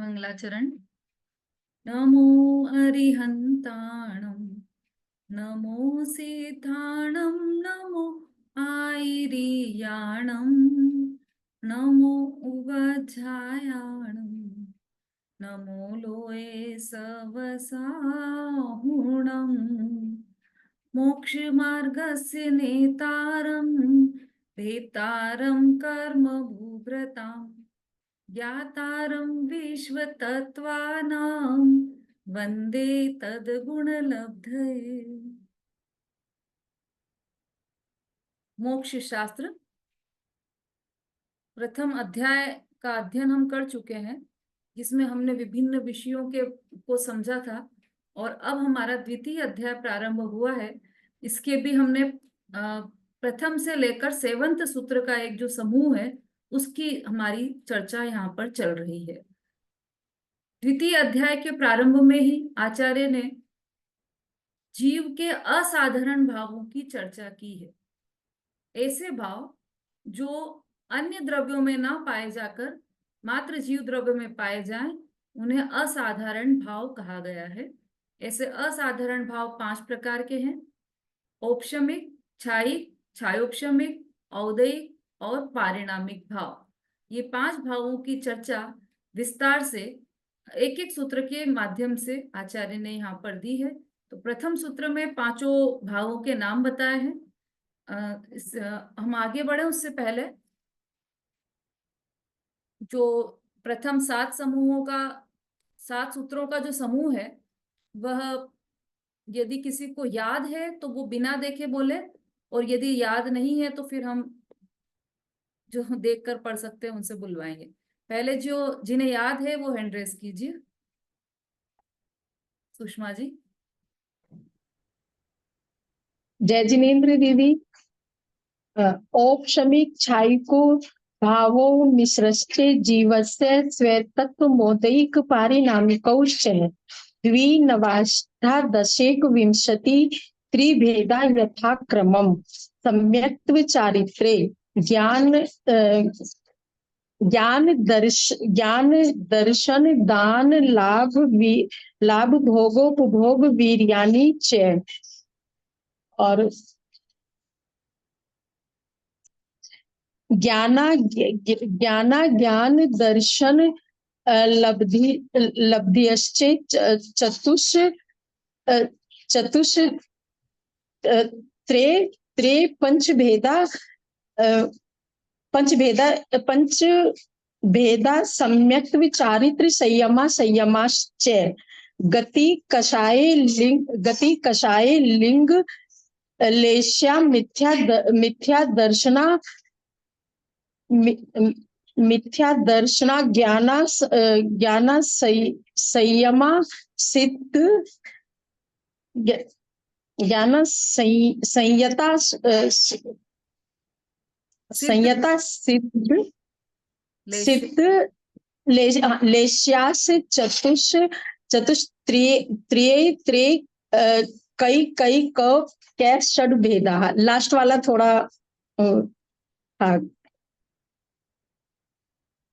मंगलाचरण। नमो अरिहंताणं नमो सिद्धाणं नमो आयिरीयाणं नमो उवध्यायाणं नमो लोये सवसाहुणं मोक्षमार्गस्य नेतारं भेतारं कर्मभूभृताम् ज्ञातारं विश्वतत्त्वानां वन्दे तद्गुणलब्धये। मोक्ष शास्त्र प्रथम अध्याय का अध्ययन हम कर चुके हैं, जिसमें हमने विभिन्न विषयों को समझा था, और अब हमारा द्वितीय अध्याय प्रारंभ हुआ है। इसके भी हमने प्रथम से लेकर 7वें सूत्र का एक जो समूह है उसकी हमारी चर्चा यहाँ पर चल रही है। द्वितीय अध्याय के प्रारंभ में ही आचार्य ने जीव के असाधारण भावों की चर्चा की है। ऐसे भाव जो अन्य द्रव्यों में ना पाए जाकर मात्र जीव द्रव्य में पाए जाएं, उन्हें असाधारण भाव कहा गया है। ऐसे असाधारण भाव 5 प्रकार के हैं: औपशमिक, छायिक, छायोपशमिक, औदयिक और पारिणामिक भाव। ये 5 भावों की चर्चा विस्तार से एक एक सूत्र के माध्यम से आचार्य ने यहाँ पर दी है। तो प्रथम सूत्र में 5 भावों के नाम बताए हैं। हम आगे बढ़े उससे पहले जो प्रथम 7 समूहों का 7 सूत्रों का जो समूह है, वह यदि किसी को याद है तो वो बिना देखे बोले, और यदि याद नहीं है तो फिर हम जो देख कर पढ़ सकते हैं उनसे बुलवाएंगे। पहले जो जिन्हें याद है वो हैंड रेस कीजिए। सुषमा जी। जय जिनेन्द्र दीदी। औपशमिक छायिको भावो मिश्रश्चे जीवस्य स्वेतत्व मोदैक पारिणामिकौश्च द्विनवाष्टादशेक विंशति त्रिभेदा यथाक्रमम् सम्यक्त्व चारित्रे ज्ञान दर्शन दान लाभ भोगोपभोग वीर्याणि च। और ज्ञान दर्शन लब्धिश्च चतुष त्रे पंचभेदा सम्यक्त्व चारित्र संयमाश्च गति कषाय लिंग लेश्या मिथ्या दर्शना ज्ञान संयमा सिद्ध ज्ञान संयता सिद्ध लेश्यास चतुष्त्रिय कई कै षड भेदा। लास्ट वाला थोड़ा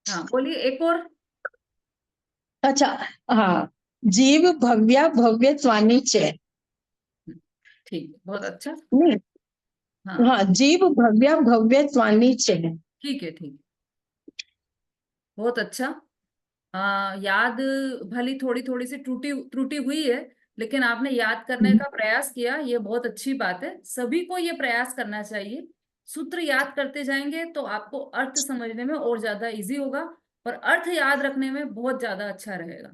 हाँ बोलिए एक और। अच्छा, हाँ, जीव भव्यत्वानि च। ठीक, बहुत अच्छा। हाँ, जीव भव्यत्वानि च। ठीक है, ठीक, बहुत अच्छा। याद भली थोड़ी थोड़ी सी त्रुटि हुई है, लेकिन आपने याद करने का प्रयास किया, ये बहुत अच्छी बात है। सभी को ये प्रयास करना चाहिए। सूत्र याद करते जाएंगे तो आपको अर्थ समझने में और ज्यादा इजी होगा, और अर्थ याद रखने में बहुत ज्यादा अच्छा रहेगा।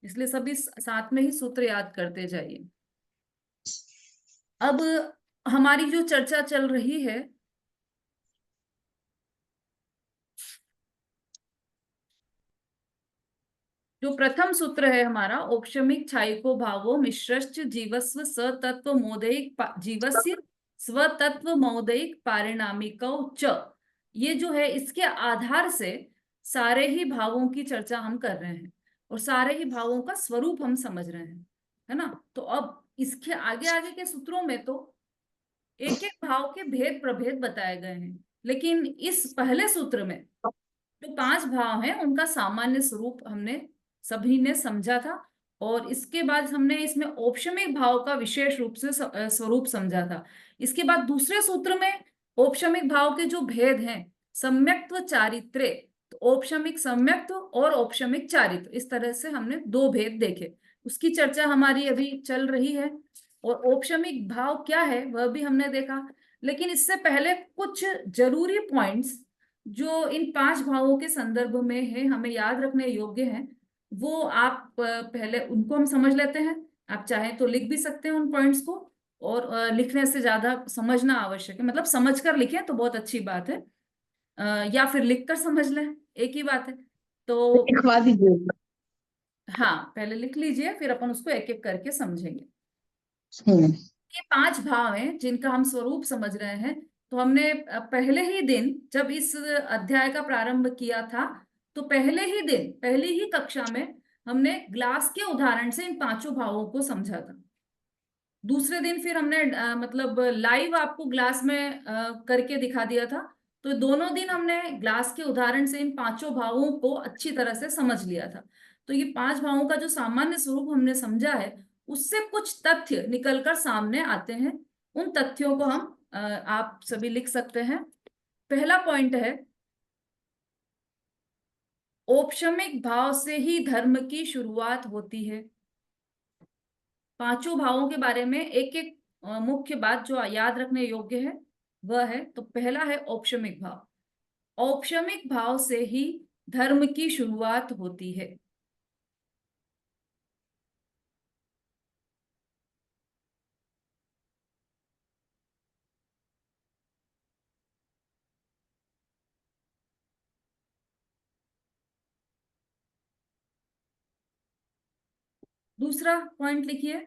इसलिए सभी साथ में ही सूत्र याद करते जाइए। अब हमारी जो चर्चा चल रही है, जो प्रथम सूत्र है हमारा, औपशमिक छायिको भावो मिश्रश्च जीवस्व सतत्व मोदैक जीवस्य स्वतत्व मोदैक पारिणामिको च। ये जो है, इसके आधार से सारे ही भावों की चर्चा हम कर रहे हैं, और सारे ही भावों का स्वरूप हम समझ रहे हैं, है ना। तो अब इसके आगे आगे के सूत्रों में तो एक एक भाव के भेद प्रभेद बताए गए हैं, लेकिन इस पहले सूत्र में जो 5 भाव हैं उनका सामान्य स्वरूप हमने सभी ने समझा था। और इसके बाद हमने इसमें औपशमिक भाव का विशेष रूप से स्वरूप समझा था। इसके बाद दूसरे सूत्र में औपशमिक भाव के जो भेद हैं, सम्यक्त्व चारित्र्य, तो औपशमिक सम्यक्त्व और औपशमिक चारित्र्य, इस तरह से हमने दो भेद देखे, उसकी चर्चा हमारी अभी चल रही है। और औपशमिक भाव क्या है वह भी हमने देखा। लेकिन इससे पहले कुछ जरूरी पॉइंट्स जो इन 5 भावों के संदर्भ में है, हमें याद रखने योग्य हैं, वो आप पहले उनको हम समझ लेते हैं। आप चाहें तो लिख भी सकते हैं उन पॉइंट्स को, और लिखने से ज्यादा समझना आवश्यक है, मतलब समझ कर लिखें तो बहुत अच्छी बात है। या फिर लिख कर समझ लें, एक ही बात है। तो लिखवा दीजिए। हाँ, पहले लिख लीजिए, फिर अपन उसको एक एक करके समझेंगे। हम्म। ये 5 भाव हैं जिनका हम स्वरूप समझ रहे हैं। तो हमने पहले ही दिन जब इस अध्याय का प्रारंभ किया था, तो पहले ही दिन, पहली ही कक्षा में हमने ग्लास के उदाहरण से इन 5 भावों को समझा था। दूसरे दिन फिर हमने मतलब लाइव आपको ग्लास में करके दिखा दिया था। तो दोनों दिन हमने ग्लास के उदाहरण से इन 5 भावों को अच्छी तरह से समझ लिया था। तो ये 5 भावों का जो सामान्य स्वरूप हमने समझा है, उससे कुछ तथ्य निकलकर सामने आते हैं। उन तथ्यों को हम आप सभी लिख सकते हैं। पहला पॉइंट है, औपशमिक भाव से ही धर्म की शुरुआत होती है। 5 भावों के बारे में एक एक मुख्य बात जो याद रखने योग्य है वह है, तो पहला है औपशमिक भाव। औपशमिक भाव से ही धर्म की शुरुआत होती है। दूसरा पॉइंट लिखिए,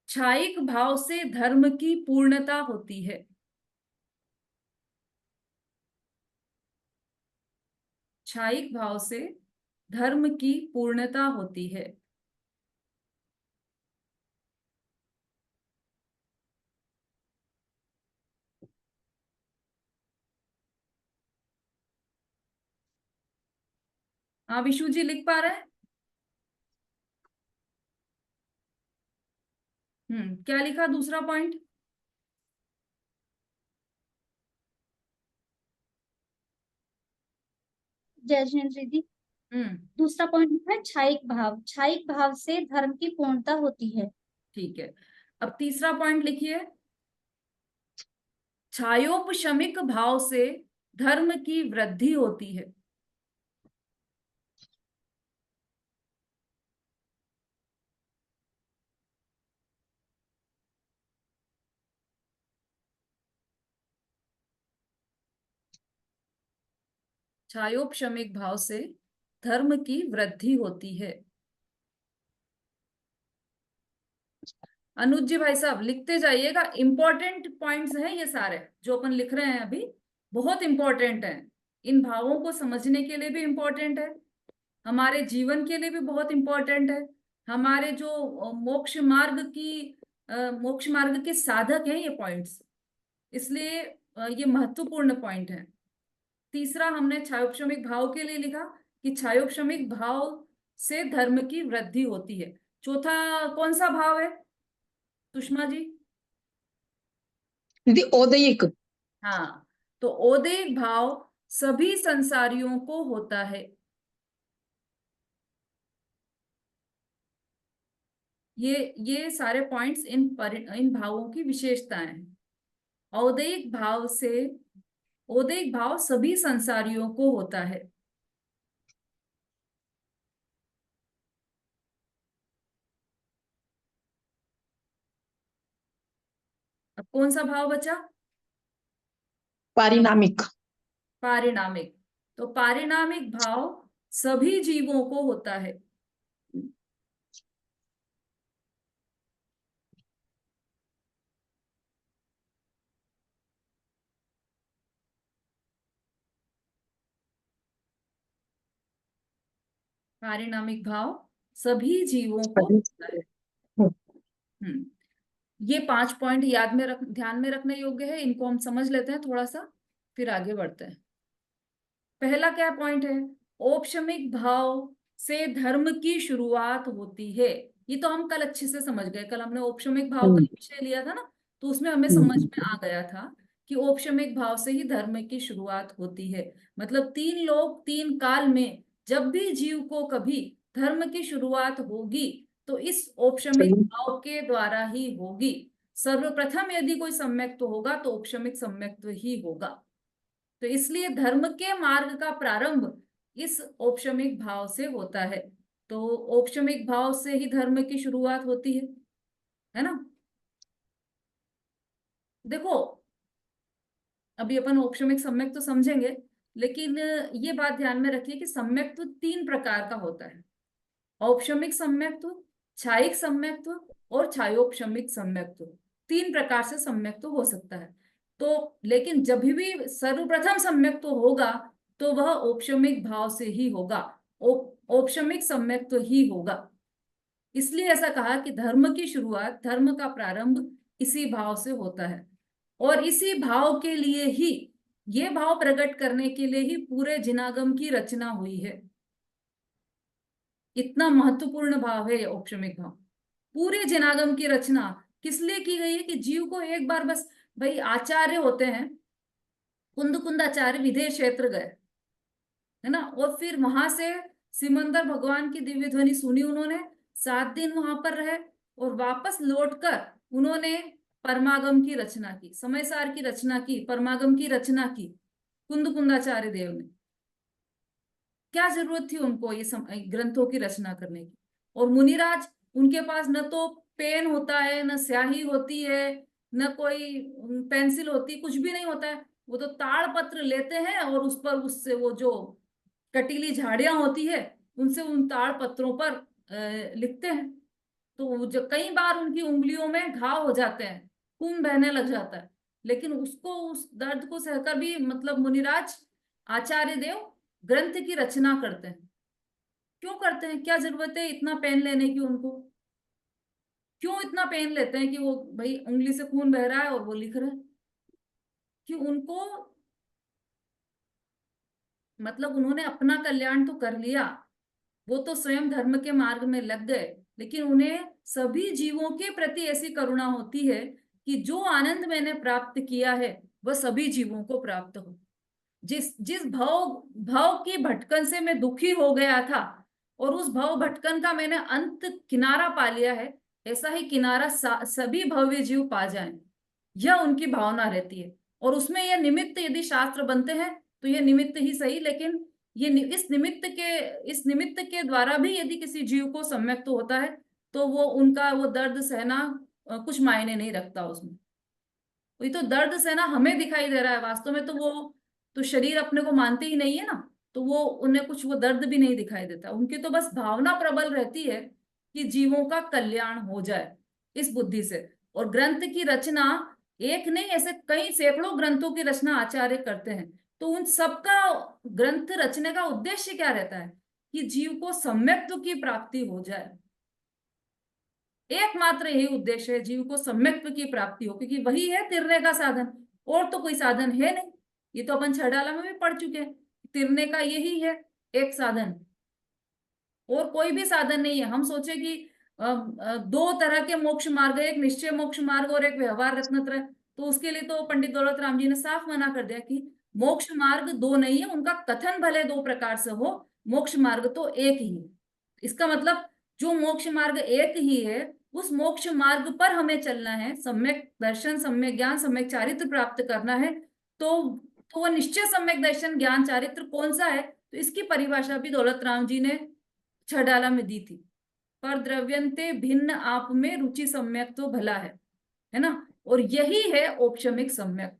क्षायिक भाव से धर्म की पूर्णता होती है। क्षायिक भाव से धर्म की पूर्णता होती है। हाँ विशु जी, लिख पा रहे हैं? क्या लिखा दूसरा पॉइंट? जय जिनेन्द्र दीदी। हम्म दूसरा पॉइंट है क्षायिक भाव। क्षायिक भाव से धर्म की पूर्णता होती है। ठीक है। अब तीसरा पॉइंट लिखिए, छायोपशमिक भाव से धर्म की वृद्धि होती है। छायोपशमिक भाव से धर्म की वृद्धि होती है। अनुज जी भाई साहब लिखते जाइएगा, इंपॉर्टेंट पॉइंट्स हैं ये सारे जो अपन लिख रहे हैं अभी, बहुत इंपॉर्टेंट हैं। इन भावों को समझने के लिए भी इंपॉर्टेंट है, हमारे जीवन के लिए भी बहुत इंपॉर्टेंट है। हमारे जो मोक्ष मार्ग के साधक हैं ये पॉइंट्स, इसलिए ये महत्वपूर्ण पॉइंट है। तीसरा हमने छायोपशमिक भाव के लिए लिखा कि छायोपशमिक भाव से धर्म की वृद्धि होती है। चौथा कौन सा भाव है सुषमा जी? दीदी औदयिक। हाँ, तो औदेय भाव सभी संसारियों को होता है। ये सारे पॉइंट्स इन भावों की विशेषताएं हैं। औदैहिक भाव से, औदैहिक भाव सभी संसारियों को होता है। अब कौन सा भाव बचा? पारिणामिक। पारिणामिक। तो पारिणामिक भाव सभी जीवों को होता है। पारिणामिक भाव सभी जीवों को होता है। हम्म ये 5 पॉइंट ध्यान में रखने योग्य है, इनको हम समझ लेते हैं थोड़ा सा, फिर आगे बढ़ते हैं। पहला क्या पॉइंट है? औपशमिक भाव से धर्म की शुरुआत होती है। ये तो हम कल अच्छे से समझ गए, कल हमने औपशमिक भाव का विषय लिया था ना, तो उसमें हमें समझ में आ गया था कि औपशमिक भाव से ही धर्म की शुरुआत होती है। मतलब तीन लोक तीन काल में जब भी जीव को कभी धर्म की शुरुआत होगी तो इस औपशमिक भाव के द्वारा ही होगी। सर्वप्रथम यदि कोई सम्यक्त्व होगा तो औपशमिक सम्यक्त्व ही होगा। तो इसलिए धर्म के मार्ग का प्रारंभ इस औपशमिक भाव से होता है। तो औपशमिक भाव से ही धर्म की शुरुआत होती है ना। देखो, अभी अपन औपशमिक सम्यक्त्व तो समझेंगे, लेकिन ये बात ध्यान में रखिए कि सम्यक्त्व तीन प्रकार का होता है। औपशमिक सम्यक्त्व, छायिक सम्यक्त्व और छायोपशमिक सम्यक्त्व। तीन प्रकार से सम्यक्त्व हो सकता है। तो लेकिन जब भी सर्वप्रथम सम्यक्त्व होगा तो वह औपशमिक भाव से ही होगा, औपशमिक सम्यक्त्व ही होगा। इसलिए ऐसा कहा कि धर्म की शुरुआत, धर्म का प्रारंभ इसी भाव से होता है। और इसी भाव के लिए ही, ये भाव प्रकट करने के लिए ही पूरे जिनागम की रचना हुई है। इतना महत्वपूर्ण भाव है ये औपशमिक भाव। पूरे जिनागम की रचना किस लिए की गई है कि जीव को एक बार बस, भाई आचार्य होते हैं, कुंद कुंद आचार्य विदेह क्षेत्र गए, है ना, और फिर वहां से सिमंदर भगवान की दिव्य ध्वनि सुनी उन्होंने, 7 दिन वहां पर रहे और वापस लौटकर उन्होंने परमागम की रचना की, समयसार की रचना की, परमागम की रचना की कुंद कुंदाचार्य देव ने। क्या जरूरत थी उनको ये ग्रंथों की रचना करने की। और मुनिराज, उनके पास न तो पेन होता है, न स्याही होती है, न कोई पेंसिल होती, कुछ भी नहीं होता है। वो तो ताड़ पत्र लेते हैं और उस पर, उससे वो जो कटीली झाड़ियां होती है उनसे उन ताड़ पत्रों पर लिखते हैं। तो जो कई बार उनकी उंगलियों में घाव हो जाते हैं, खून बहने लग जाता है, लेकिन उसको, उस दर्द को सहकर भी मतलब मुनिराज आचार्य देव ग्रंथ की रचना करते हैं। क्यों करते हैं, क्या जरूरत है इतना पेन लेने की उनको? क्यों इतना पेन लेते हैं कि वो, भाई उंगली से खून बह रहा है और वो लिख रहे हैं? कि उनको, मतलब उन्होंने अपना कल्याण तो कर लिया, वो तो स्वयं धर्म के मार्ग में लग गए, लेकिन उन्हें सभी जीवों के प्रति ऐसी करुणा होती है कि जो आनंद मैंने प्राप्त किया है वह सभी जीवों को प्राप्त हो। जिस जिस भाव भाव की भटकन से मैं दुखी हो गया था और उस भाव भटकन का मैंने अंत किनारा पा लिया है, ऐसा ही किनारा सभी भव्य जीव पा जाएं, यह उनकी भावना रहती है। और उसमें यह निमित्त यदि शास्त्र बनते हैं तो यह निमित्त ही सही, लेकिन ये इस निमित्त के द्वारा भी यदि किसी जीव को सम्यक तो होता है तो वो उनका वो दर्द सहना कुछ मायने नहीं रखता उसमें। ये तो दर्द सहना हमें दिखाई दे रहा है, वास्तव में तो वो तो शरीर अपने को मानते ही नहीं है ना, तो वो उन्हें कुछ वो दर्द भी नहीं दिखाई देता। उनकी तो बस भावना प्रबल रहती है कि जीवों का कल्याण हो जाए इस बुद्धि से। और ग्रंथ की रचना एक नहीं, ऐसे कई सैकड़ों ग्रंथों की रचना आचार्य करते हैं। तो उन सबका ग्रंथ रचने का उद्देश्य क्या रहता है कि जीव को सम्यक्त्व की प्राप्ति हो जाए। एकमात्र यही उद्देश्य है, जीव को सम्यक्त्व की प्राप्ति हो, क्योंकि वही है तिरने का साधन, और तो कोई साधन है नहीं। ये तो अपन छड़ाला में भी पढ़ चुके हैं, तिरने का यही है एक साधन, और कोई भी साधन नहीं है। हम सोचे कि दो तरह के मोक्ष मार्ग है, एक निश्चय मोक्ष मार्ग और एक व्यवहार रत्नत्रय, तो उसके लिए तो पंडित दौलत राम जी ने साफ मना कर दिया कि मोक्ष मार्ग दो नहीं है, उनका कथन भले दो प्रकार से हो, मोक्ष मार्ग तो एक ही है। इसका मतलब जो मोक्ष मार्ग एक ही है उस मोक्ष मार्ग पर हमें चलना है, सम्यक दर्शन, सम्यक ज्ञान, सम्यक चारित्र प्राप्त करना है। तो वो निश्चय सम्यक दर्शन ज्ञान चारित्र कौन सा है, तो इसकी परिभाषा भी दौलत राम जी ने छडाला में दी थी। पर द्रव्यंते भिन्न आप में रुचि सम्यक तो भला है ना, और यही है औपशमिक सम्यक।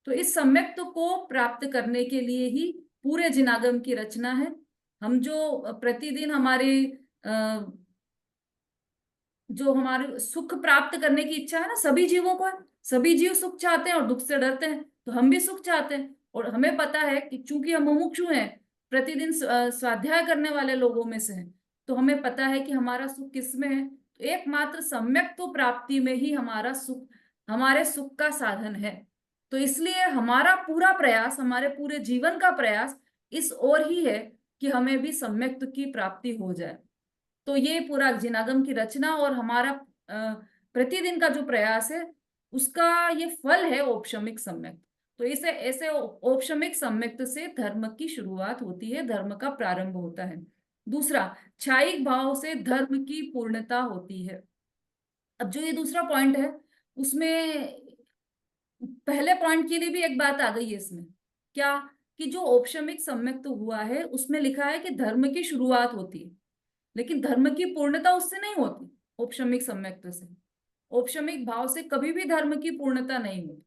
तो इस सम्यक्त्व को प्राप्त करने के लिए ही पूरे जिनागम की रचना है। हम जो प्रतिदिन जो हमारे सुख प्राप्त करने की इच्छा है ना, सभी जीवों को है, सभी जीव सुख चाहते हैं और दुख से डरते हैं, तो हम भी सुख चाहते हैं। और हमें पता है कि चूंकि हम मुमुक्षु हैं, प्रतिदिन स्वाध्याय करने वाले लोगों में से हैं, तो हमें पता है कि हमारा सुख किसमें है। तो एकमात्र सम्यक्त्व प्राप्ति में ही हमारा सुख, हमारे सुख का साधन है। तो इसलिए हमारा पूरा प्रयास, हमारे पूरे जीवन का प्रयास इस ओर ही है कि हमें भी सम्यक्त्व की प्राप्ति हो जाए। तो ये पूरा जिनागम की रचना और हमारा प्रतिदिन का जो प्रयास है उसका ये फल है औपशमिक सम्यक्त्व। तो इसे ऐसे औपशमिक सम्यक्त्व से धर्म की शुरुआत होती है, धर्म का प्रारंभ होता है। दूसरा, क्षायिक भाव से धर्म की पूर्णता होती है। अब जो ये दूसरा पॉइंट है उसमें पहले पॉइंट के लिए भी एक बात आ गई है इसमें, क्या कि जो औपशमिक सम्यक्त्व हुआ है उसमें लिखा है कि धर्म की शुरुआत होती है, लेकिन धर्म की पूर्णता उससे नहीं होती। औपशमिक सम्यक्त्व से, औपशमिक भाव से कभी भी धर्म की पूर्णता नहीं होती।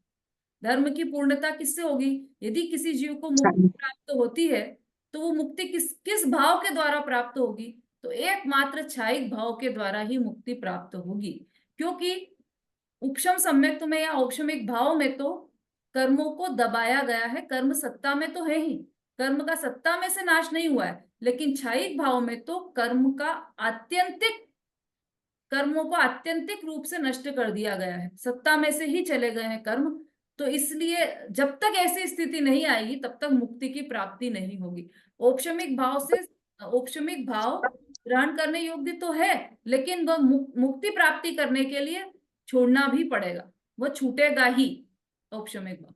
धर्म की पूर्णता किससे होगी? यदि किसी जीव को मुक्ति प्राप्त होती है तो वो मुक्ति किस किस भाव के द्वारा प्राप्त होगी? तो एकमात्र क्षायिक भाव के द्वारा ही मुक्ति प्राप्त होगी, क्योंकि उपशम सम्यक्त्व में या औपशमिक भाव में तो कर्मों को दबाया गया है, कर्म सत्ता में तो है ही, कर्म का सत्ता में से नाश नहीं हुआ है, लेकिन क्षायिक भाव में तो कर्मों को आत्यंतिक रूप से नष्ट कर दिया गया है, सत्ता में से ही चले गए हैं कर्म। तो इसलिए जब तक ऐसी स्थिति नहीं आएगी तब तक मुक्ति की प्राप्ति नहीं होगी। औपशमिक भाव ग्रहण करने योग्य तो है, लेकिन वह मुक्ति प्राप्ति करने के लिए छोड़ना भी पड़ेगा, वह छूटेगा ही औपशमिक भाव।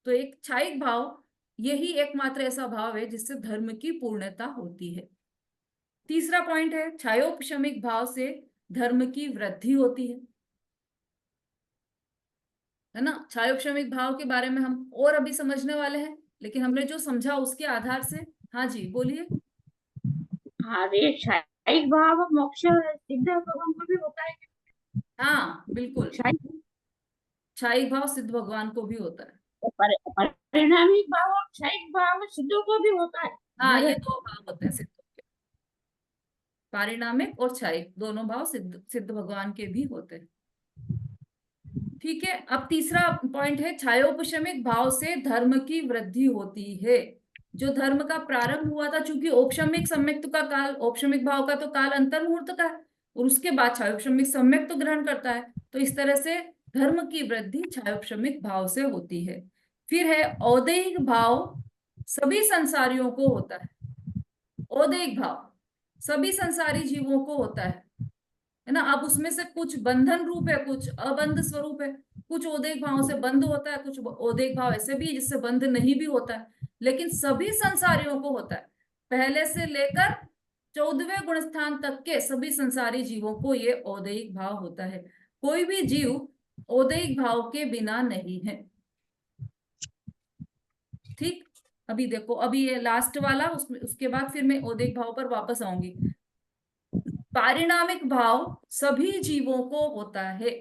तो एक क्षायिक भाव यही एकमात्र ऐसा भाव है जिससे धर्म की पूर्णता होती है। तीसरा पॉइंट है, क्षायोपशमिक भाव से धर्म की वृद्धि होती है ना। क्षायोपशमिक भाव के बारे में हम और अभी समझने वाले हैं, लेकिन हमने जो समझा उसके आधार से, हाँ जी बोलिए। अरे क्षायिक भाव मोक्ष सिद्ध भगवान को भी होता है। हाँ बिल्कुल, क्षायिक भाव सिद्ध भगवान को भी होता है। परिणामिक भाव और क्षायिक भाव सिद्धों को भी होता है। हाँ ये दो भाव होते हैं सिद्धों के, पारिणामिक और क्षायिक दोनों भाव सिद्ध भगवान के भी होते हैं। ठीक है, अब तीसरा पॉइंट है, क्षायोपशमिक भाव से धर्म की वृद्धि होती है। जो धर्म का प्रारंभ हुआ था, चूंकि औपशमिक सम्यक्त्व का काल, औपशमिक भाव का तो काल अंतर्मुहूर्त का है और उसके बाद क्षायोपशमिक सम्यक्त्व ग्रहण करता है, तो इस तरह से धर्म की वृद्धि क्षायोपशमिक भाव से होती है। फिर है औदैहिक भाव, सभी संसारियों को होता है। औदैहिक भाव सभी संसारी जीवों को होता है ना। अब उसमें से कुछ बंधन रूप है, कुछ अबंध स्वरूप है, कुछ औदैहिक भाव से बंध होता है, कुछ औदैहिक भाव ऐसे भी जिससे बंध नहीं भी होता है, लेकिन सभी संसारियों को होता है। पहले से लेकर 14वें गुण स्थान तक के सभी संसारी जीवों को ये औदैहिक भाव होता है। कोई भी जीव औदैहिक भाव के बिना नहीं है। ठीक, अभी देखो, अभी ये लास्ट वाला, उसके बाद फिर मैं औदैहिक भाव पर वापस आऊंगी। पारिणामिक भाव सभी जीवों को होता है।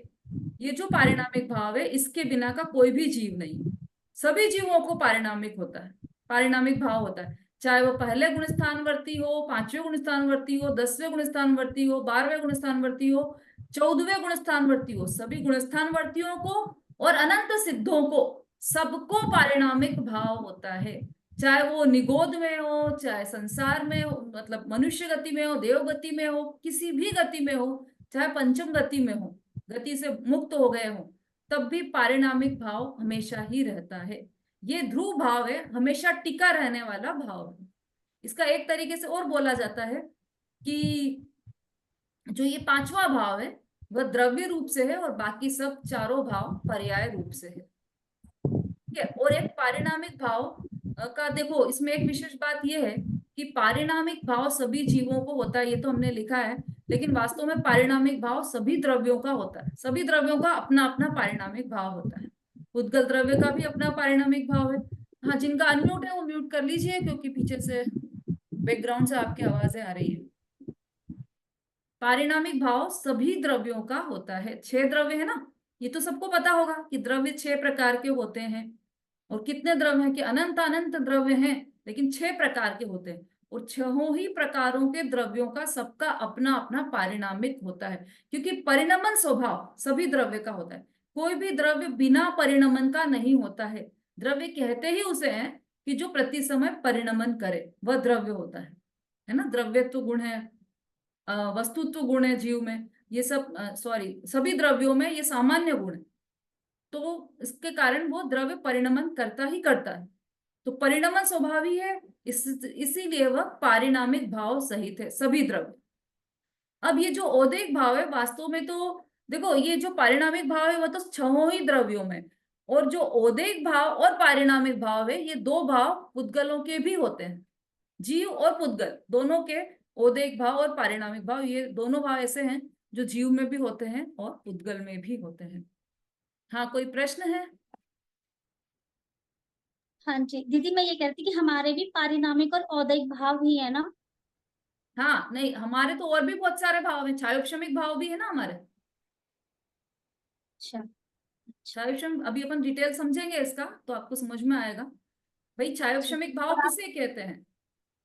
ये जो पारिणामिक भाव है इसके बिना का कोई भी जीव नहीं, सभी जीवों को पारिणामिक होता है, पारिणामिक भाव होता है। चाहे वो पहले गुण स्थानवर्ती हो, 5वें गुण स्थानवर्ती हो, 10वें गुण स्थानवर्ती हो, 12वें गुण स्थानवर्ती हो, 14वें गुण स्थानवर्ती हो, सभी गुण स्थानवर्तियों को और अनंत सिद्धों को सबको पारिणामिक भाव होता है। चाहे वो निगोद में हो, चाहे संसार में हो, मतलब मनुष्य गति में हो, देव गति में हो, किसी भी गति में हो, चाहे पंचम गति में हो, गति से मुक्त हो गए हो, तब भी पारिणामिक भाव हमेशा ही रहता है। ये ध्रुव भाव है, हमेशा टिका रहने वाला भाव है। इसका एक तरीके से और बोला जाता है कि जो ये पांचवा भाव है वह द्रव्य रूप से है और बाकी सब चारों भाव पर्याय रूप से है। ठीक है, और एक पारिणामिक भाव का देखो, इसमें एक विशेष बात यह है कि पारिणामिक भाव सभी जीवों को होता है, ये तो हमने लिखा है, लेकिन वास्तव में पारिणामिक भाव सभी द्रव्यों का होता है। सभी द्रव्यों का अपना अपना पारिणामिक भाव होता है। उद्गल द्रव्य का भी अपना पारिणामिक भाव है। हाँ, जिनका अनम्यूट है वो म्यूट कर लीजिए, क्योंकि पीछे से बैकग्राउंड से आपकी आवाजें आ रही है। पारिणामिक भाव सभी द्रव्यों का होता है। 6 द्रव्य है ना, ये तो सबको पता होगा कि द्रव्य 6 प्रकार के होते हैं। और कितने द्रव्य हैं कि अनंत अनंत द्रव्य हैं, लेकिन 6 प्रकार के होते हैं। और 6 ही प्रकारों के द्रव्यों का सबका अपना अपना पारिणामिक होता है, क्योंकि परिणमन स्वभाव सभी द्रव्य का होता है। कोई भी द्रव्य बिना परिणमन का नहीं होता है। द्रव्य कहते ही उसे हैं कि जो प्रति समय परिणमन करे, वह द्रव्य होता है ना। द्रव्यत्व गुण है, वस्तुत्व गुण है जीव में, ये सब सभी द्रव्यों में ये सामान्य गुण है। तो इसके कारण वो द्रव्य परिणमन करता ही करता है। तो परिणमन स्वभावी है, इसीलिए वह पारिणामिक भाव सहित है सभी द्रव्य। अब ये जो औदैहिक भाव है वास्तव में तो देखो, ये जो पारिणामिक भाव है वो तो छहों ही द्रव्यों में, और जो औदैहिक भाव और पारिणामिक भाव है ये दो भाव पुद्गलों के भी होते हैं। जीव और पुद्गल दोनों के औदैहिक भाव और पारिणामिक भाव, ये दोनों भाव ऐसे हैं जो जीव में भी होते हैं और पुद्गल में भी होते हैं। हाँ, कोई प्रश्न है? हाँ जी दीदी, मैं ये कह रही थी कि हमारे भी पारिणामिक और औदैहिक भाव ही है ना। हाँ, नहीं, हमारे तो और भी बहुत सारे भाव हैं, छायोक्षमिक भाव भी है ना हमारे। अच्छा। छायोक्षम अभी अपन डिटेल समझेंगे इसका तो आपको समझ में आएगा। भाई, छायोक्षमिक भाव और किसे कहते हैं?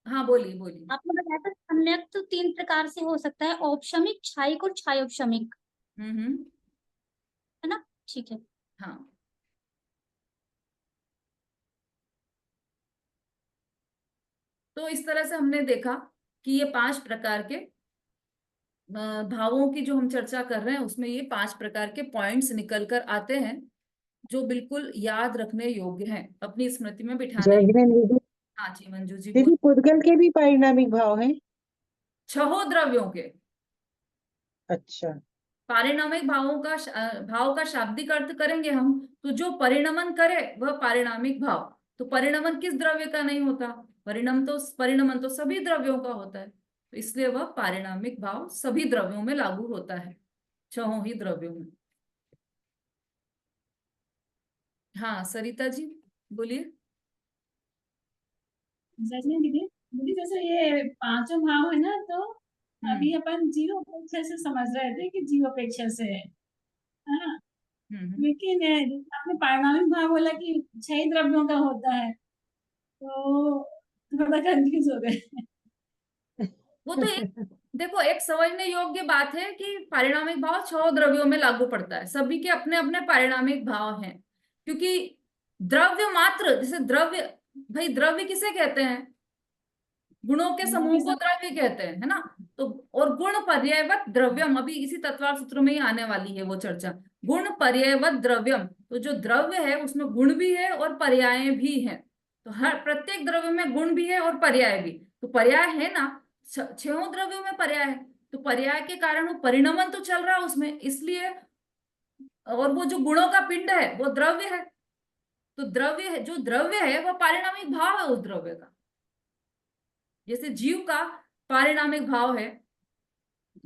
हाँ, बोलिए बोलिए। आपने बताया था सम्यक तो 3 प्रकार से हो सकता है, औपशमिक, क्षायिक और क्षायोपशमिक, हम्म। है ना। ठीक है। हाँ, तो इस तरह से हमने देखा कि ये 5 प्रकार के भावों की जो हम चर्चा कर रहे हैं उसमें ये 5 प्रकार के पॉइंट्स निकल कर आते हैं जो बिल्कुल याद रखने योग्य हैं, अपनी स्मृति में बिठाने। जैगमैन दीदी, हाँ जी, मंजू जी बोल। दीदी पुद्गल के भी पारिणामिक भाव हैं? छहों द्रव्यों के अच्छा। पारिणामिक भाव का शाब्दिक अर्थ करेंगे हम, तो जो परिणमन करे वह पारिणामिक भाव। तो परिणमन किस द्रव्य का नहीं होता? परिणमन तो सभी द्रव्यों का होता है, तो इसलिए वह पारिणामिक भाव सभी द्रव्यों में लागू होता है, छहों ही द्रव्यों में। हाँ, सरिता जी बोलिए। जैसे दीदी दीदी जैसे ये पांचों भाव है ना, तो अभी हम्म अपन जीव अपेक्षा से समझ रहे थे कि जीव अपेक्षा से है ना। हम्म। लेकिन आपने पारिणामिक भाव बोला कि 6 द्रव्यों का होता है, तो थोड़ा कंफ्यूज हो गए। वो तो एक, देखो, एक समझने योग्य बात है कि पारिणामिक भाव 6 द्रव्यों में लागू पड़ता है, सभी के अपने अपने पारिणामिक भाव हैं। क्योंकि द्रव्य मात्र, जैसे द्रव्य, भाई द्रव्य किसे कहते हैं? गुणों के गुणों समूह के को सब द्रव्य कहते हैं, है ना। तो और गुण पर्यायवत द्रव्यम, अभी इसी तत्वार सूत्र में ही आने वाली है वो चर्चा। गुण पर्यायवत द्रव्यम, तो जो द्रव्य है उसमें गुण भी है और पर्याय भी है। तो हर प्रत्येक द्रव्य में गुण भी है और पर्याय भी। तो पर्याय है ना, छहों द्रव्यों में पर्याय है, तो पर्याय के कारण वो परिणमन तो चल रहा है उसमें, इसलिए। और वो जो गुणों का पिंड है वो द्रव्य है, तो द्रव्य है, जो द्रव्य है वो पारिणामिक भाव है उस द्रव्य का। जैसे जीव का पारिणामिक भाव है,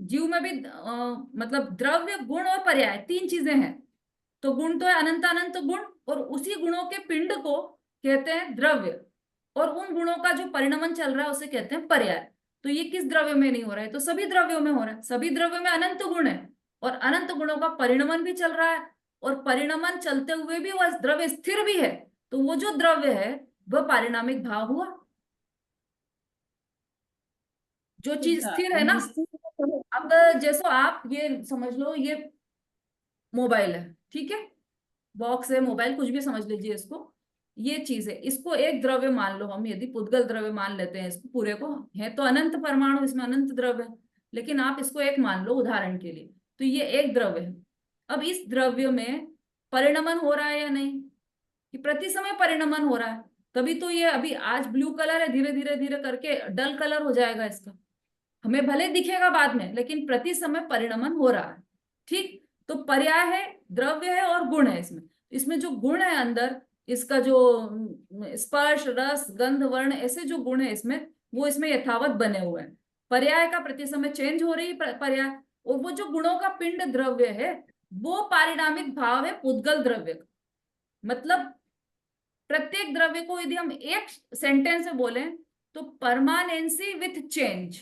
जीव में भी मतलब द्रव्य, गुण और पर्याय 3 चीजें हैं। तो गुण तो है अनंत अनंत गुण, और उसी गुणों के पिंड को कहते हैं द्रव्य, और उन गुणों का जो परिणमन चल रहा है उसे कहते हैं पर्याय। तो ये किस द्रव्य में नहीं हो रहा है? तो सभी द्रव्यों में हो रहा है, सभी द्रव्यों में अनंत गुण है और अनंत गुणों का परिणमन भी चल रहा है, और परिणमन चलते हुए भी वह द्रव्य स्थिर भी है। तो वो जो द्रव्य है वह पारिणामिक भाव हुआ। जो चीज स्थिर है ना, अब जैसो आप ये समझ लो, ये मोबाइल है, ठीक है, बॉक्स है, मोबाइल कुछ भी समझ लीजिए इसको। ये चीज है, इसको एक द्रव्य मान लो हम, यदि पुद्गल द्रव्य मान लेते हैं इसको पूरे को, है तो अनंत परमाणु, इसमें अनंत द्रव्य है, लेकिन आप इसको एक मान लो उदाहरण के लिए, तो ये एक द्रव्य है। अब इस द्रव्य में परिणमन हो रहा है या नहीं? कि प्रति समय परिणमन हो रहा है, तभी तो ये अभी आज ब्लू कलर है, धीरे धीरे धीरे करके डल कलर हो जाएगा इसका, हमें भले दिखेगा बाद में, लेकिन प्रति समय परिणमन हो रहा है। ठीक, तो पर्याय है, द्रव्य है और गुण है इसमें। इसमें जो गुण है अंदर, इसका जो स्पर्श, रस, गंध, वर्ण, ऐसे जो गुण है इसमें, वो इसमें यथावत बने हुए हैं। पर्याय का प्रति समय चेंज हो रही पर्याय, और वो जो गुणों का पिंड द्रव्य है वो पारिणामिक भाव है पुद्गल द्रव्य का। मतलब प्रत्येक द्रव्य को यदि हम एक सेंटेंस में बोले तो परमानेंसी विथ चेंज,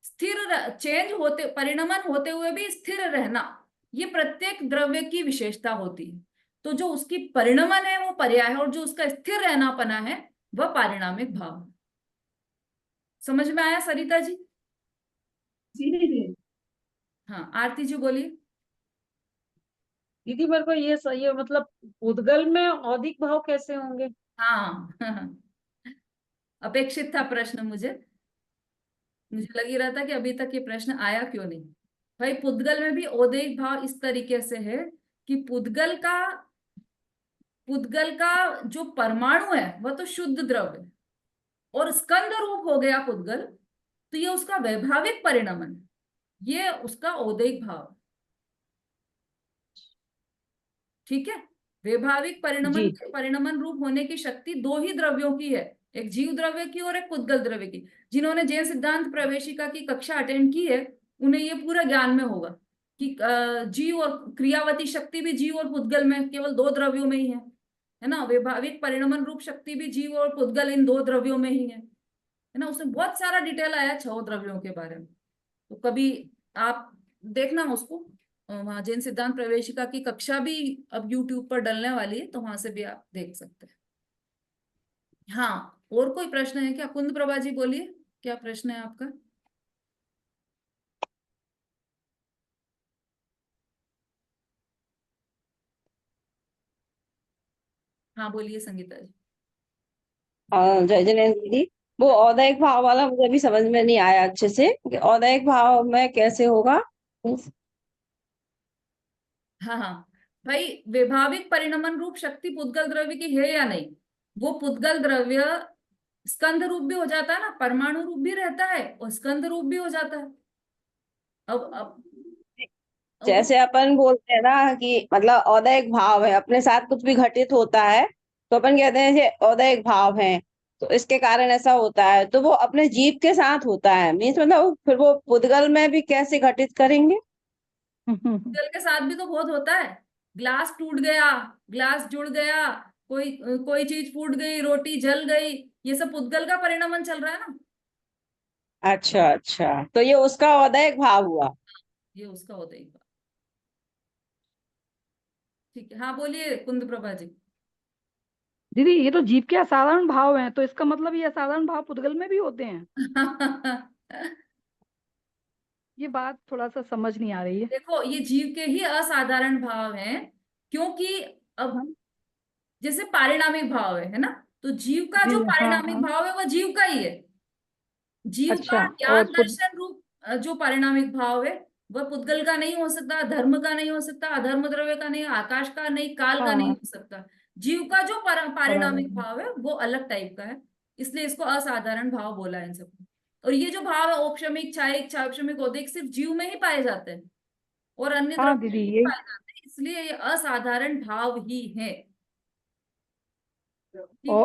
स्थिर, चेंज होते, परिणमन होते हुए भी स्थिर रहना, ये प्रत्येक द्रव्य की विशेषता होती है। तो जो उसकी परिणमन है वो पर्याय है, और जो उसका स्थिर रहनापना है वह पारिणामिक भाव है। समझ में आया सरिता जी? जी दीदी। हाँ, आरती जी बोलिए। दीदी मेरे को ये सही है, मतलब पुद्गल में औदिक भाव कैसे होंगे? हाँ अपेक्षित था प्रश्न, मुझे लग ही रहा था कि अभी तक ये प्रश्न आया क्यों नहीं। भाई, पुद्गल में भी औदैहिक भाव इस तरीके से है कि पुद्गल का पुद्गल का जो परमाणु है वह तो शुद्ध द्रव्य है, और स्कंद रूप हो गया पुद्गल, तो ये उसका वैभाविक परिणमन है, ये उसका औदैहिक भाव है। ठीक है, वैभाविक जी परिणमन रूप होने की शक्ति दो ही द्रव्यों की है, एक जीव द्रव्य की और एक पुद्गल द्रव्य की। जिन्होंने जैन सिद्धांत प्रवेशिका की कक्षा अटेंड की है उन्हें ये पूरा ज्ञान में होगा कि जीव और क्रियावती शक्ति भी जीव और पुद्गल में केवल दो द्रव्यों में ही है ना। वैभाविक परिणमन रूप शक्ति भी जीव और पुद्गल इन दो द्रव्यों में ही है ना। उसमें बहुत सारा डिटेल आया 6 द्रव्यों के बारे में, तो कभी आप देखना उसको, वहां जैन सिद्धांत प्रवेशिका की कक्षा भी अब YouTube पर डलने वाली है, तो वहां से भी आप देख सकते हैं। हाँ, और कोई प्रश्न है क्या? कुंद प्रभा जी बोलिए, क्या प्रश्न है आपका? हाँ बोलिए संगीता जी। जय जैन दीदी, वो औदैहिक भाव वाला मुझे अभी समझ में नहीं आया अच्छे से कि औदैहिक भाव में कैसे होगा। हाँ हाँ भाई, वैभाविक परिणमन रूप शक्ति पुद्गल द्रव्य की है या नहीं? वो पुद्गल द्रव्य स्कंद रूप भी हो जाता है ना, परमाणु रूप भी रहता है और स्कंद रूप भी हो जाता है। अब वो जैसे अपन बोलते हैं ना कि मतलब औदैहिक भाव है, अपने साथ कुछ भी घटित होता है तो अपन कहते हैं ये औदैहिक भाव है, तो इसके कारण ऐसा होता है, तो वो अपने जीव के साथ होता है मीन्स मतलब फिर वो पुद्गल में भी कैसे घटित करेंगे। जल के साथ भी तो बहुत होता है। ग्लास टूट गया, ग्लास जुड़ गया, कोई कोई चीज फूट गई, रोटी जल गई, ये सब पुद्गल का परिणमन चल रहा है ना। अच्छा अच्छा, तो ये उसका औदैहिक भाव हुआ। ये उसका होता ही। ठीक है, हाँ बोलिए कुंद प्रभा जी। दीदी, ये तो जीव के असाधारण भाव हैं, तो इसका मतलब ये असाधारण भाव पुद्गल में भी होते हैं? ये बात थोड़ा सा समझ नहीं आ रही है। देखो, ये जीव के ही असाधारण भाव हैं, क्योंकि अब हाँ जैसे पारिणामिक भाव है ना, तो जीव का जी जो हाँ पारिणामिक हाँ। भाव है वह जीव का ही है। जीव का अच्छा। और ज्ञान दर्शन रूप जो पारिणामिक भाव है वह पुद्गल का नहीं हो सकता, धर्म का नहीं हो सकता, अधर्म द्रव्य का नहीं, आकाश का नहीं, काल का नहीं हाँ हो सकता। जीव का जो बराबर। पारिणामिक भाव है वो अलग टाइप का है, इसलिए इसको असाधारण भाव बोला है इन सबको। और ये जो भाव है औपशमिक, छायिक, क्षारक्षमिक, औदिक, सिर्फ जीव में ही पाए जाते हैं और अन्य हाँ द्रव्यों में दीदी, नहीं यही। पाए जाते हैं, इसलिए ये असाधारण भाव ही है। ठीक है।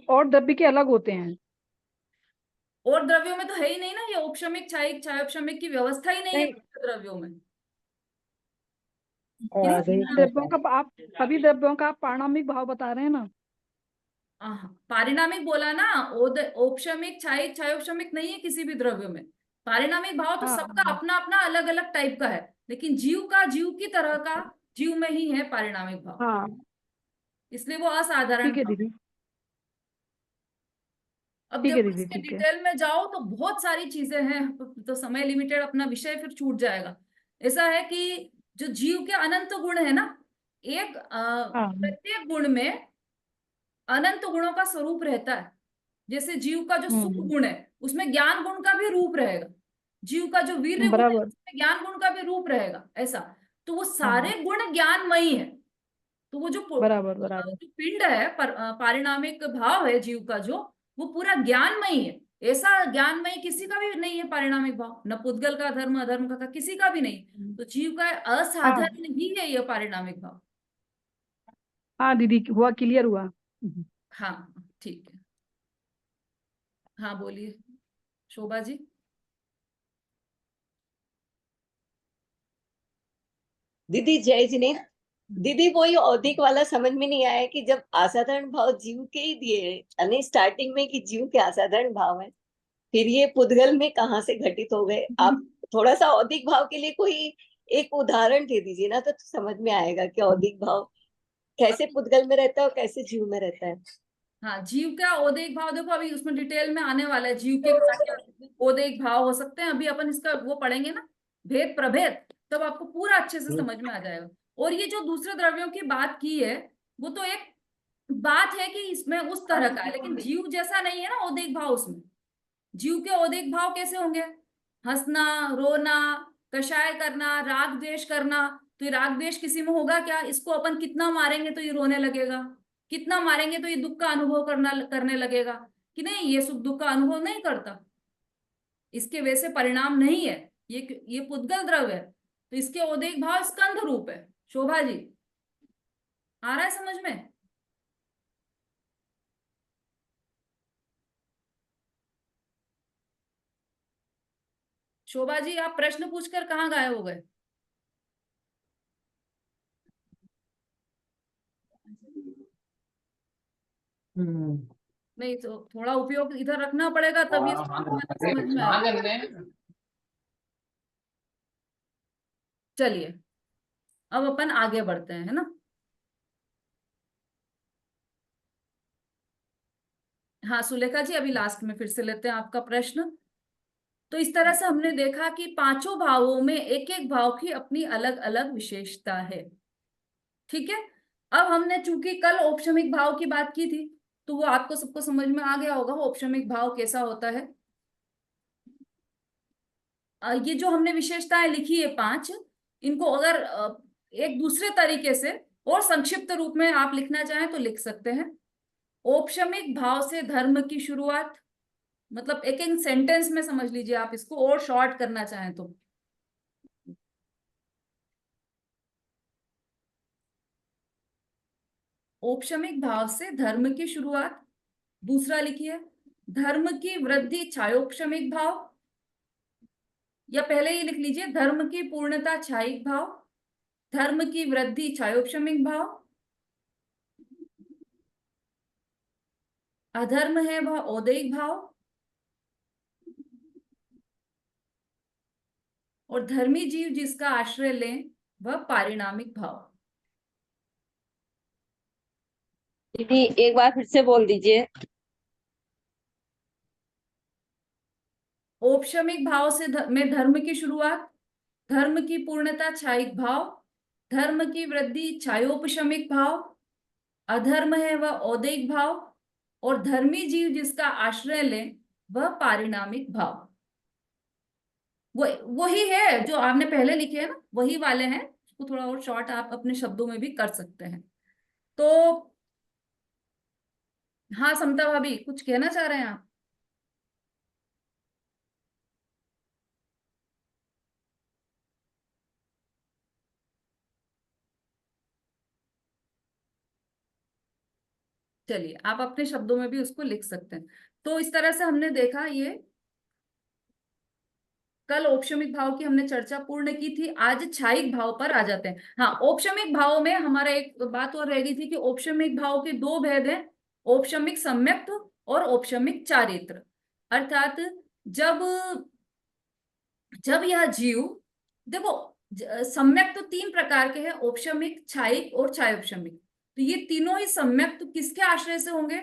और द्रव्य के अलग होते हैं? और द्रव्यों में तो है ही नहीं ना, ये औपशमिक, छायिक, क्षारक्षमिक की व्यवस्था ही नहीं है नहीं। द्रव्यों में। और द्रव्यों का आप सभी द्रव्यों का आप पारणामिक भाव बता रहे हैं ना? पारिणामिक बोला ना, औपशमिक, छायिक, क्षारोपशमिक नहीं है किसी भी द्रव्य में। पारिणामिक भाव तो हाँ सबका अपना अपना अलग अलग टाइप का है, लेकिन जीव का जीव की तरह का जीव में ही है पारिणामिक भाव, हाँ। इसलिए वो असाधारण ठीक है भाव। दीदी। अब ठीक है देखो, दीदी, इसके ठीक है। डिटेल में जाओ तो बहुत सारी चीजें हैं, तो समय लिमिटेड, अपना विषय फिर छूट जाएगा। ऐसा है कि जो जीव के अनंत गुण है ना, एक हाँ प्रत्येक गुण में अनंत गुणों का स्वरूप रहता है। जैसे जीव का जो सुख हम्म। गुण है उसमें ज्ञान गुण का भी रूप रहेगा, जीव का जो वीर्य गुण है बराबर। उसमें ज्ञान गुण का भी रूप रहेगा, ऐसा। तो वो हाँ सारे गुण ज्ञानमयी है। तो वो जो बराबर बराबर। जो पिंड है, पारिणामिक भाव है जीव का जो, वो पूरा ज्ञानमयी है। ऐसा ज्ञानमयी किसी का भी नहीं है पारिणामिक भाव, न पुद्गल का, धर्म अधर्म का किसी का भी नहीं। तो जीव का हाँ असाधारण ही है यह पारिणामिक भाव। हाँ दीदी, हुआ, क्लियर हुआ। हाँ ठीक है, हाँ बोलिए शोभा जी। दीदी जय जिनेन्द्र। दीदी वही औदिक वाला समझ में नहीं आया कि जब असाधारण भाव जीव के ही दिए यानी स्टार्टिंग में कि जीव के असाधारण भाव है, फिर ये पुद्गल में कहाँ से घटित हो गए? आप थोड़ा सा औदिक भाव के लिए कोई एक उदाहरण दे दीजिए ना, तो समझ में आएगा कि औदिक भाव कैसे पुद्गल में रहता है और कैसे जीव में रहता है। हाँ, जीव का औदैहिक भाव देखो, अभी उसमें डिटेल में आने वाला है जीव के क्या क्या औदैहिक भाव हो सकते हैं। अभी अपन इसका वो पढ़ेंगे ना, भेद प्रभेद, तब आपको पूरा अच्छे से समझ में आ जाएगा। और ये जो दूसरे द्रव्यों की बात की है, वो तो एक बात है कि इसमें उस तरह का है, लेकिन जीव जैसा नहीं है ना औदैहिक भाव उसमें। जीव के औदैहिक भाव कैसे होंगे? हंसना, रोना, कषाय करना, राग द्वेष करना, तो ये राग द्वेष किसी में होगा क्या? इसको अपन कितना मारेंगे तो ये रोने लगेगा, कितना मारेंगे तो ये दुख का अनुभव करने लगेगा कि नहीं, ये सुख दुख का अनुभव नहीं करता, इसके वैसे परिणाम नहीं है, ये पुद्गल द्रव्य है, तो इसके औदैहिक भाव स्कंध रूप है। शोभा जी, आ रहा है समझ में? शोभा जी, आप प्रश्न पूछकर कहाँ गायब हो गए? नहीं तो थोड़ा उपयोग इधर रखना पड़ेगा, तब ये समझ में आएगा। चलिए अब अपन आगे बढ़ते हैं, है ना। हाँ सुलेखा जी, अभी लास्ट में फिर से लेते हैं आपका प्रश्न। तो इस तरह से हमने देखा कि पांचों भावों में एक एक भाव की अपनी अलग अलग विशेषता है, ठीक है। अब हमने चूंकि कल औपशमिक भाव की बात की थी, तो वो आपको सबको समझ में आ गया होगा औपशमिक भाव कैसा होता है। ये जो हमने विशेषताएं लिखी है 5, इनको अगर एक दूसरे तरीके से और संक्षिप्त रूप में आप लिखना चाहें तो लिख सकते हैं। औपशमिक भाव से धर्म की शुरुआत, मतलब एक एक सेंटेंस में समझ लीजिए आप इसको, और शॉर्ट करना चाहें तो। औपशमिक भाव से धर्म की शुरुआत। दूसरा लिखिए, धर्म की वृद्धि छायोपशमिक भाव, या पहले ही लिख लीजिए धर्म की पूर्णता छायिक भाव, धर्म की वृद्धि छायोपशमिक भाव, अधर्म है वह औदैहिक भाव, और धर्मी जीव जिसका आश्रय लें वह पारिणामिक भाव। दीदी एक बार फिर से बोल दीजिए। औपशमिक भाव से में धर्म की शुरुआत, धर्म की पूर्णता छायिक भाव, धर्म की वृद्धि छायोपशमिक भाव, अधर्म है वह औदैहिक भाव, और धर्मी जीव जिसका आश्रय ले वह पारिणामिक भाव। वो वही है जो आपने पहले लिखे हैं ना, वही वाले हैं। उसको थोड़ा और शॉर्ट आप अपने शब्दों में भी कर सकते हैं। तो हाँ समता भाभी, कुछ कहना चाह रहे हैं आप? चलिए आप अपने शब्दों में भी उसको लिख सकते हैं। तो इस तरह से हमने देखा, ये कल औपशमिक भाव की हमने चर्चा पूर्ण की थी, आज छायिक भाव पर आ जाते हैं। हाँ, औपशमिक भाव में हमारा एक बात और रह गई थी कि औपशमिक भाव के दो भेद हैं, औपशमिक सम्यक्त और औपशमिक चारित्र। अर्थात जब जब यह जीव, देखो सम्यक तो 3 प्रकार के हैं, औपशमिक, छायिक और छायोपशमिक। तो ये तीनों ही सम्यक तो किसके आश्रय से होंगे?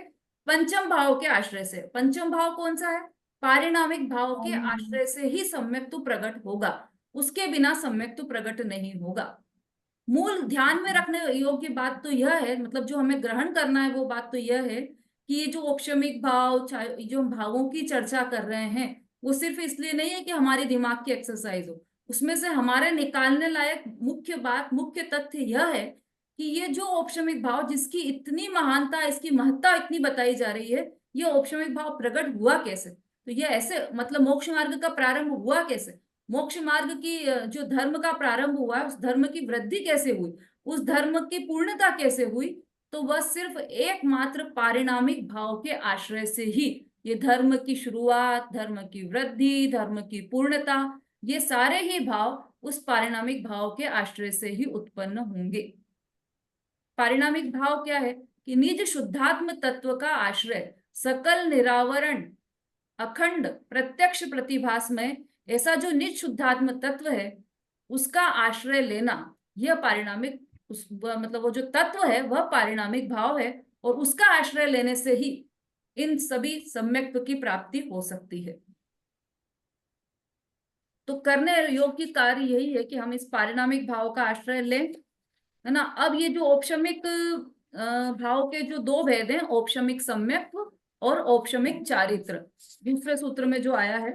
पंचम भाव के आश्रय से। पंचम भाव कौन सा है? पारिणामिक भाव के आश्रय से ही सम्यक तो प्रकट होगा, उसके बिना सम्यक तो प्रकट नहीं होगा। मूल ध्यान में रखने योग्य बात तो यह है, मतलब जो हमें ग्रहण करना है वो बात तो यह है कि ये जो औपशमिक भाव, जो हम भावों की चर्चा कर रहे हैं, वो सिर्फ इसलिए नहीं है कि हमारे दिमाग की एक्सरसाइज हो। उसमें से हमारे निकालने लायक मुख्य बात, मुख्य तथ्य यह है कि ये जो औपशमिक भाव जिसकी इतनी महानता, इसकी महत्ता इतनी बताई जा रही है, ये औपशमिक भाव प्रकट हुआ कैसे? तो ये ऐसे, मतलब मोक्ष मार्ग का प्रारंभ हुआ कैसे? मोक्ष मार्ग की जो धर्म का प्रारंभ हुआ, उस धर्म की वृद्धि कैसे हुई, उस धर्म की पूर्णता कैसे हुई? तो वह सिर्फ एकमात्र पारिणामिक भाव के आश्रय से ही। ये धर्म की शुरुआत, धर्म की वृद्धि, धर्म की पूर्णता, ये सारे ही भाव उस पारिणामिक भाव के आश्रय से ही उत्पन्न होंगे। पारिणामिक भाव क्या है कि निज शुद्धात्म तत्व का आश्रय सकल निरावरण अखंड प्रत्यक्ष प्रतिभास में, ऐसा जो निज शुद्धात्म तत्व है उसका आश्रय लेना, यह पारिणामिक, मतलब वो जो तत्व है वह पारिणामिक भाव है, और उसका आश्रय लेने से ही इन सभी सम्यक्त्व की प्राप्ति हो सकती है। तो करने योग्य कार्य यही है कि हम इस पारिणामिक भाव का आश्रय लें, है ना। अब ये जो औपशमिक भाव के जो दो भेद हैं, औपशमिक सम्यक्त्व और औपशमिक चारित्र, दूसरे सूत्र में जो आया है,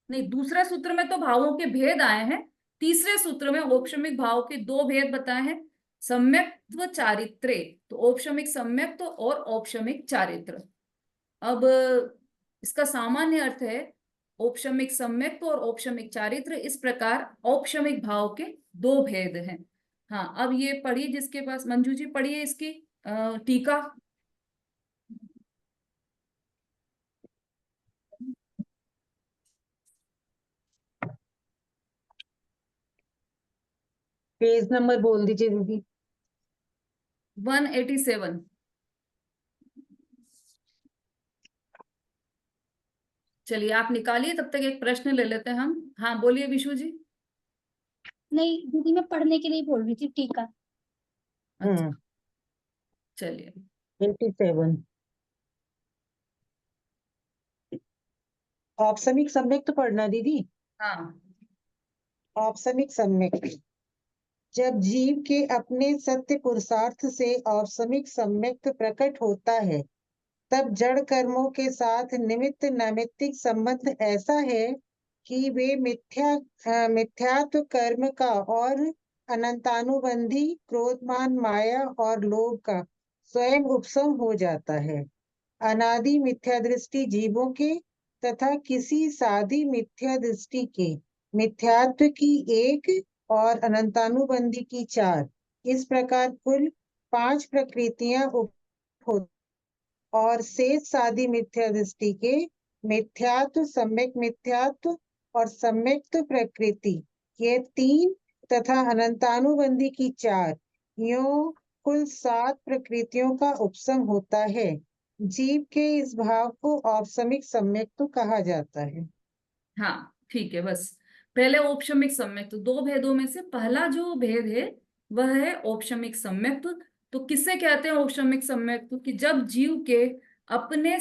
नहीं, दूसरे सूत्र में तो भावों के भेद आए हैं, तीसरे सूत्र में औपशमिक भाव के दो भेद बताए हैं, सम्यक्त्व चारित्र्य। तो औपशमिक सम्यक्त्व और औपशमिक चारित्र। अब इसका सामान्य अर्थ है औपशमिक सम्यक्त्व और औपशमिक चारित्र, इस प्रकार औपशमिक भाव के दो भेद हैं। हाँ, अब ये पढ़िए, जिसके पास, मंजू जी पढ़िए इसकी टीका। पेज नंबर बोल दीजिए दीदी। 187। चलिए आप निकालिए, तब तक एक प्रश्न ले लेते हैं हम। हाँ बोलिए विशु जी। नहीं दीदी, मैं पढ़ने के लिए बोल रही थी टीका। अच्छा, चलिए। 87। औपसमिक सम्यक्त पढ़ना दीदी। हाँ, औपसमिक सम्यक्त, जब जीव के अपने सत्य पुरुषार्थ से औपसमिक सम्यक्त प्रकट होता है, तब जड़ कर्मों के साथ निमित्त नैमित्तिक संबंध ऐसा है कि वे मिथ्यात्व कर्म का और अनंतानुबंधी क्रोधमान माया और लोभ का स्वयं उपशम हो जाता है। अनादि मिथ्या दृष्टि जीवों के तथा किसी साधी मिथ्या दृष्टि के मिथ्यात्व की एक और अनंतानुबंधी की चार, इस प्रकार कुल 5 प्रकृतियां होती और शेष साधी मिथ्या दृष्टि के मिथ्यात्व, सम्यक मिथ्यात्व और सम्यक्त प्रकृति, ये 3 तथा अनंतानुबंधी की 4, यों कुल 7 प्रकृतियों का उपशम होता है। जीव के इस भाव को औपसमिक सम्यक्त कहा जाता है। हाँ ठीक है। बस पहले औपशमिक सम्यक्त, दो भेदों में से पहला जो भेद है वह है औपशमिक सम्यक्त। तो किससे कहते हैं औपशमिक सम्यक्त? कि जब जीव के अपने